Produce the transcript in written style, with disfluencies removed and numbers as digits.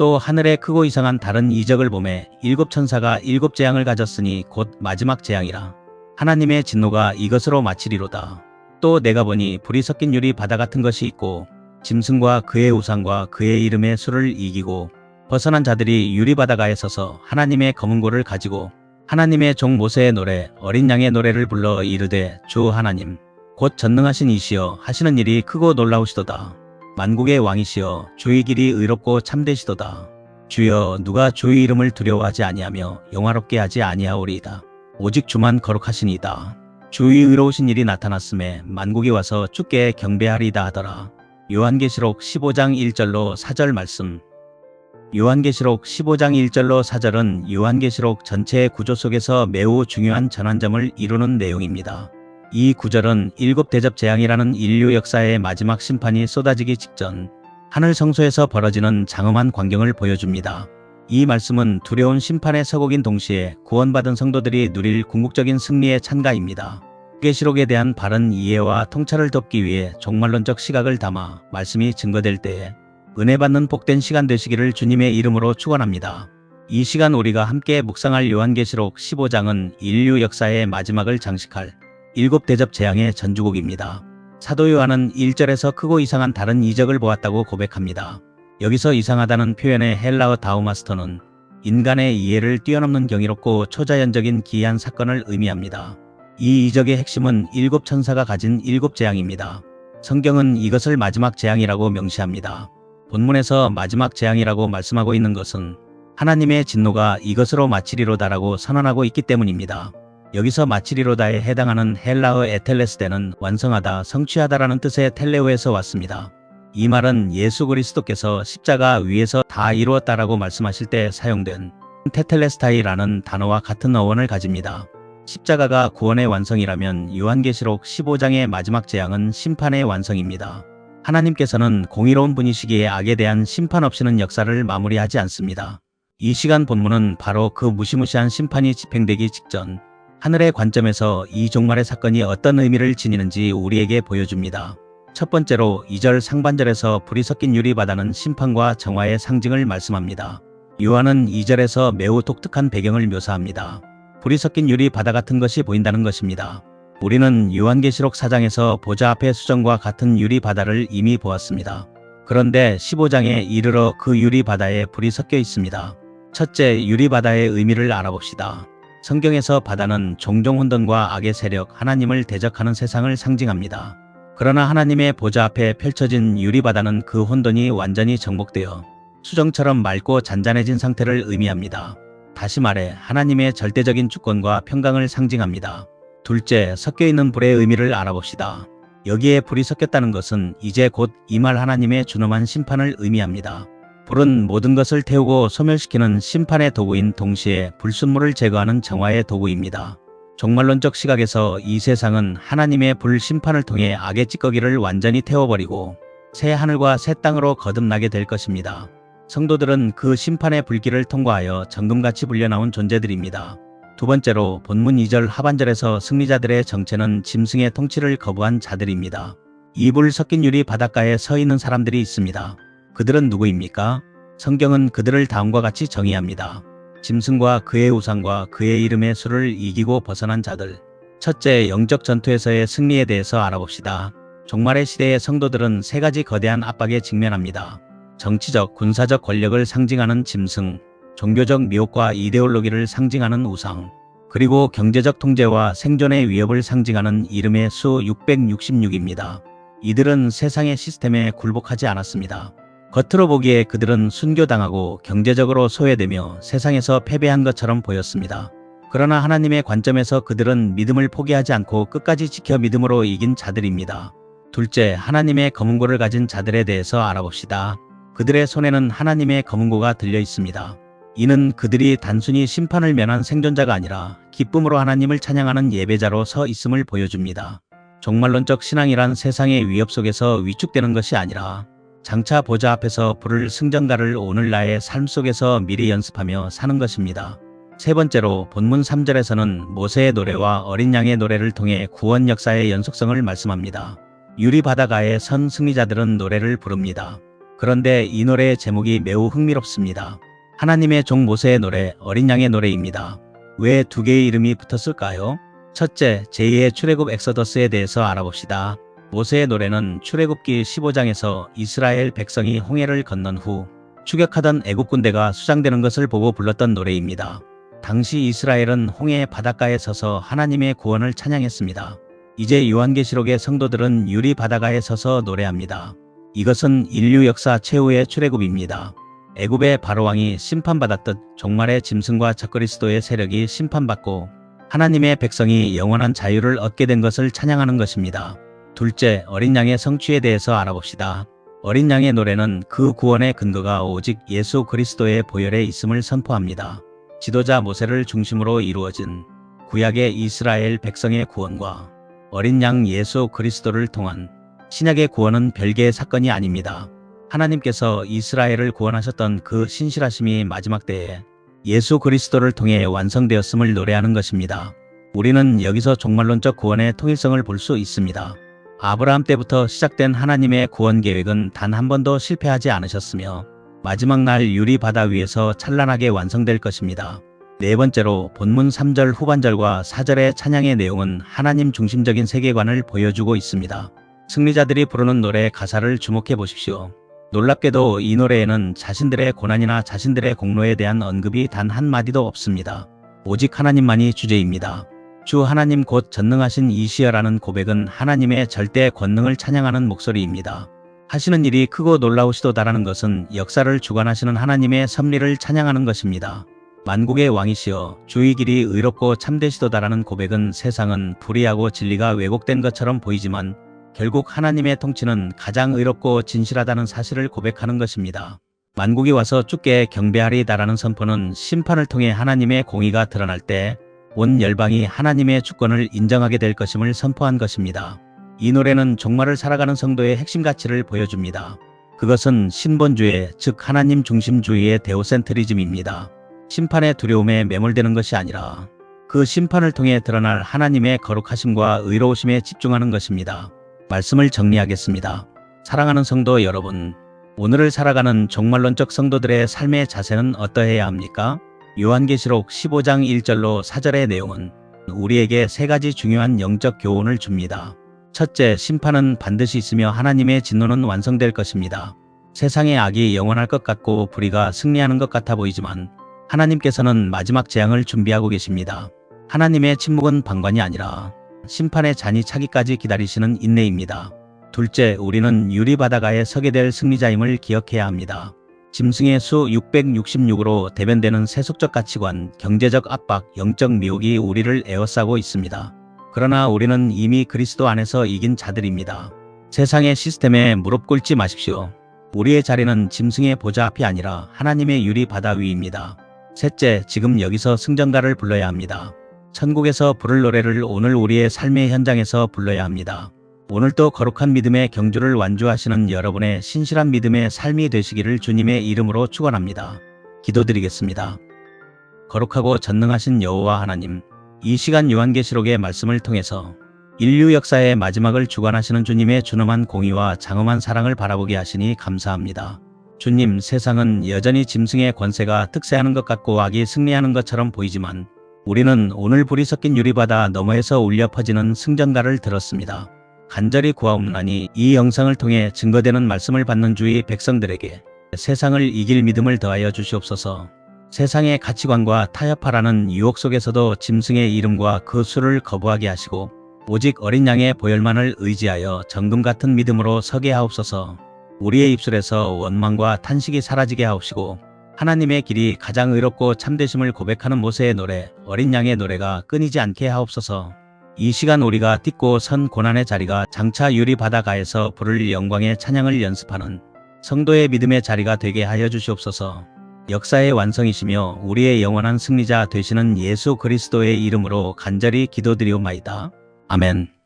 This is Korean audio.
또 하늘에 크고 이상한 다른 이적을 보매 일곱 천사가 일곱 재앙을 가졌으니 곧 마지막 재앙이라. 하나님의 진노가 이것으로 마치리로다. 또 내가 보니 불이 섞인 유리 바다 같은 것이 있고 짐승과 그의 우상과 그의 이름의 수를 이기고 벗어난 자들이 유리 바다가에 서서 하나님의 검은고를 가지고 하나님의 종 모세의 노래 어린 양의 노래를 불러 이르되 주 하나님 곧 전능하신 이시여 하시는 일이 크고 놀라우시도다. 만국의 왕이시여 주의 길이 의롭고 참되시도다. 주여 누가 주의 이름을 두려워하지 아니하며 영화롭게 하지 아니하오리이다. 오직 주만 거룩하시니이다. 주의 의로우신 일이 나타났음에 만국이 와서 주께 경배하리이다 하더라. 요한계시록 15장 1절로 4절 말씀. 요한계시록 15장 1절로 4절은 요한계시록 전체의 구조 속에서 매우 중요한 전환점을 이루는 내용입니다. 이 구절은 일곱 대접 재앙이라는 인류 역사의 마지막 심판이 쏟아지기 직전 하늘 성소에서 벌어지는 장엄한 광경을 보여줍니다. 이 말씀은 두려운 심판의 서곡인 동시에 구원받은 성도들이 누릴 궁극적인 승리의 찬가입니다. 계시록에 대한 바른 이해와 통찰을 돕기 위해 종말론적 시각을 담아 말씀이 증거될 때에 은혜 받는 복된 시간 되시기를 주님의 이름으로 축원합니다. 이 시간 우리가 함께 묵상할 요한계시록 15장은 인류 역사의 마지막을 장식할 일곱 대접 재앙의 전주곡입니다. 사도 요한은 1절에서 크고 이상한 다른 이적을 보았다고 고백합니다. 여기서 이상하다는 표현의 헬라어 다우마스터는 인간의 이해를 뛰어넘는 경이롭고 초자연적인 기이한 사건을 의미합니다. 이 이적의 핵심은 일곱 천사가 가진 일곱 재앙입니다. 성경은 이것을 마지막 재앙이라고 명시합니다. 본문에서 마지막 재앙이라고 말씀하고 있는 것은 하나님의 진노가 이것으로 마치리로다라고 선언하고 있기 때문입니다. 여기서 마치리로다에 해당하는 헬라어 에텔레스데는 완성하다, 성취하다라는 뜻의 텔레오에서 왔습니다. 이 말은 예수 그리스도께서 십자가 위에서 다 이루었다라고 말씀하실 때 사용된 테텔레스타이라는 단어와 같은 어원을 가집니다. 십자가가 구원의 완성이라면 요한계시록 15장의 마지막 재앙은 심판의 완성입니다. 하나님께서는 공의로운 분이시기에 악에 대한 심판 없이는 역사를 마무리하지 않습니다. 이 시간 본문은 바로 그 무시무시한 심판이 집행되기 직전 하늘의 관점에서 이 종말의 사건이 어떤 의미를 지니는지 우리에게 보여줍니다. 첫 번째로 2절 상반절에서 불이 섞인 유리바다는 심판과 정화의 상징을 말씀합니다. 요한은 2절에서 매우 독특한 배경을 묘사합니다. 불이 섞인 유리바다 같은 것이 보인다는 것입니다. 우리는 요한계시록 4장에서 보좌 앞의 수정과 같은 유리바다를 이미 보았습니다. 그런데 15장에 이르러 그 유리바다에 불이 섞여 있습니다. 첫째, 유리바다의 의미를 알아봅시다. 성경에서 바다는 종종 혼돈과 악의 세력, 하나님을 대적하는 세상을 상징합니다. 그러나 하나님의 보좌 앞에 펼쳐진 유리바다는 그 혼돈이 완전히 정복되어 수정처럼 맑고 잔잔해진 상태를 의미합니다. 다시 말해 하나님의 절대적인 주권과 평강을 상징합니다. 둘째, 섞여있는 불의 의미를 알아봅시다. 여기에 불이 섞였다는 것은 이제 곧 임할 하나님의 준엄한 심판을 의미합니다. 불은 모든 것을 태우고 소멸시키는 심판의 도구인 동시에 불순물을 제거하는 정화의 도구입니다. 종말론적 시각에서 이 세상은 하나님의 불 심판을 통해 악의 찌꺼기를 완전히 태워버리고 새 하늘과 새 땅으로 거듭나게 될 것입니다. 성도들은 그 심판의 불길을 통과하여 정금같이 불려나온 존재들입니다. 두 번째로 본문 2절 하반절에서 승리자들의 정체는 짐승의 통치를 거부한 자들입니다. 이 불 섞인 유리 바닷가에 서 있는 사람들이 있습니다. 그들은 누구입니까? 성경은 그들을 다음과 같이 정의합니다. 짐승과 그의 우상과 그의 이름의 수를 이기고 벗어난 자들. 첫째, 영적 전투에서의 승리에 대해서 알아봅시다. 종말의 시대의 성도들은 세 가지 거대한 압박에 직면합니다. 정치적, 군사적 권력을 상징하는 짐승, 종교적 미혹과 이데올로기를 상징하는 우상, 그리고 경제적 통제와 생존의 위협을 상징하는 이름의 수 666입니다. 이들은 세상의 시스템에 굴복하지 않았습니다. 겉으로 보기에 그들은 순교당하고 경제적으로 소외되며 세상에서 패배한 것처럼 보였습니다. 그러나 하나님의 관점에서 그들은 믿음을 포기하지 않고 끝까지 지켜 믿음으로 이긴 자들입니다. 둘째, 하나님의 검은고를 가진 자들에 대해서 알아봅시다. 그들의 손에는 하나님의 검은고가 들려 있습니다. 이는 그들이 단순히 심판을 면한 생존자가 아니라 기쁨으로 하나님을 찬양하는 예배자로 서 있음을 보여줍니다. 종말론적 신앙이란 세상의 위협 속에서 위축되는 것이 아니라 장차 보좌 앞에서 부를 승전가를 오늘날의 삶 속에서 미리 연습하며 사는 것입니다. 세 번째로 본문 3절에서는 모세의 노래와 어린 양의 노래를 통해 구원 역사의 연속성을 말씀합니다. 유리 바다가에 선 승리자들은 노래를 부릅니다. 그런데 이 노래의 제목이 매우 흥미롭습니다. 하나님의 종 모세의 노래, 어린 양의 노래입니다. 왜 두 개의 이름이 붙었을까요? 첫째, 제2의 출애굽 엑서더스에 대해서 알아봅시다. 모세의 노래는 출애굽기 15장에서 이스라엘 백성이 홍해를 건넌 후 추격하던 애굽 군대가 수장되는 것을 보고 불렀던 노래입니다. 당시 이스라엘은 홍해 바닷가에 서서 하나님의 구원을 찬양했습니다. 이제 요한계시록의 성도들은 유리 바닷가에 서서 노래합니다. 이것은 인류 역사 최후의 출애굽입니다. 애굽의 바로왕이 심판받았듯 종말의 짐승과 적그리스도의 세력이 심판받고 하나님의 백성이 영원한 자유를 얻게 된 것을 찬양하는 것입니다. 둘째, 어린 양의 성취에 대해서 알아봅시다. 어린 양의 노래는 그 구원의 근거가 오직 예수 그리스도의 보혈에 있음을 선포합니다. 지도자 모세를 중심으로 이루어진 구약의 이스라엘 백성의 구원과 어린 양 예수 그리스도를 통한 신약의 구원은 별개의 사건이 아닙니다. 하나님께서 이스라엘을 구원하셨던 그 신실하심이 마지막 때에 예수 그리스도를 통해 완성되었음을 노래하는 것입니다. 우리는 여기서 종말론적 구원의 통일성을 볼 수 있습니다. 아브라함 때부터 시작된 하나님의 구원 계획은 단 한 번도 실패하지 않으셨으며 마지막 날 유리 바다 위에서 찬란하게 완성될 것입니다. 네 번째로 본문 3절 후반절과 4절의 찬양의 내용은 하나님 중심적인 세계관을 보여주고 있습니다. 승리자들이 부르는 노래의 가사를 주목해 보십시오. 놀랍게도 이 노래에는 자신들의 고난이나 자신들의 공로에 대한 언급이 단 한마디도 없습니다. 오직 하나님만이 주제입니다. 주 하나님 곧 전능하신 이시여라는 고백은 하나님의 절대 권능을 찬양하는 목소리입니다. 하시는 일이 크고 놀라우시도다라는 것은 역사를 주관하시는 하나님의 섭리를 찬양하는 것입니다. 만국의 왕이시여 주의 길이 의롭고 참되시도다라는 고백은 세상은 불의하고 진리가 왜곡된 것처럼 보이지만 결국 하나님의 통치는 가장 의롭고 진실하다는 사실을 고백하는 것입니다. 만국이 와서 주께 경배하리다라는 선포는 심판을 통해 하나님의 공의가 드러날 때 온 열방이 하나님의 주권을 인정하게 될 것임을 선포한 것입니다. 이 노래는 종말을 살아가는 성도의 핵심 가치를 보여줍니다. 그것은 신본주의, 즉 하나님 중심주의의 데오센트리즘입니다. 심판의 두려움에 매몰되는 것이 아니라 그 심판을 통해 드러날 하나님의 거룩하심과 의로우심에 집중하는 것입니다. 말씀을 정리하겠습니다. 사랑하는 성도 여러분, 오늘을 살아가는 종말론적 성도들의 삶의 자세는 어떠해야 합니까? 요한계시록 15장 1절로 4절의 내용은 우리에게 세 가지 중요한 영적 교훈을 줍니다. 첫째, 심판은 반드시 있으며 하나님의 진노는 완성될 것입니다. 세상의 악이 영원할 것 같고 불의가 승리하는 것 같아 보이지만 하나님께서는 마지막 재앙을 준비하고 계십니다. 하나님의 침묵은 방관이 아니라 심판의 잔이 차기까지 기다리시는 인내입니다. 둘째, 우리는 유리 바다가에 서게 될 승리자임을 기억해야 합니다. 짐승의 수 666으로 대변되는 세속적 가치관, 경제적 압박, 영적 미혹이 우리를 에워싸고 있습니다. 그러나 우리는 이미 그리스도 안에서 이긴 자들입니다. 세상의 시스템에 무릎 꿇지 마십시오. 우리의 자리는 짐승의 보좌 앞이 아니라 하나님의 유리 바다 위입니다. 셋째, 지금 여기서 승전가를 불러야 합니다. 천국에서 부를 노래를 오늘 우리의 삶의 현장에서 불러야 합니다. 오늘도 거룩한 믿음의 경주를 완주하시는 여러분의 신실한 믿음의 삶이 되시기를 주님의 이름으로 축원합니다. 기도드리겠습니다. 거룩하고 전능하신 여호와 하나님, 이 시간 요한계시록의 말씀을 통해서 인류 역사의 마지막을 주관하시는 주님의 준엄한 공의와 장엄한 사랑을 바라보게 하시니 감사합니다. 주님, 세상은 여전히 짐승의 권세가 특세하는 것 같고 악이 승리하는 것처럼 보이지만 우리는 오늘 불이 섞인 유리바다 너머에서 울려 퍼지는 승전가를 들었습니다. 간절히 구하옵나니 이 영상을 통해 증거되는 말씀을 받는 주의 백성들에게 세상을 이길 믿음을 더하여 주시옵소서. 세상의 가치관과 타협하라는 유혹 속에서도 짐승의 이름과 그 수를 거부하게 하시고 오직 어린 양의 보혈만을 의지하여 정금 같은 믿음으로 서게 하옵소서. 우리의 입술에서 원망과 탄식이 사라지게 하옵시고 하나님의 길이 가장 의롭고 참되심을 고백하는 모세의 노래, 어린 양의 노래가 끊이지 않게 하옵소서. 이 시간 우리가 딛고 선 고난의 자리가 장차 유리 바다가에서 부를 영광의 찬양을 연습하는 성도의 믿음의 자리가 되게 하여 주시옵소서. 역사의 완성이시며 우리의 영원한 승리자 되시는 예수 그리스도의 이름으로 간절히 기도드리옵나이다. 아멘.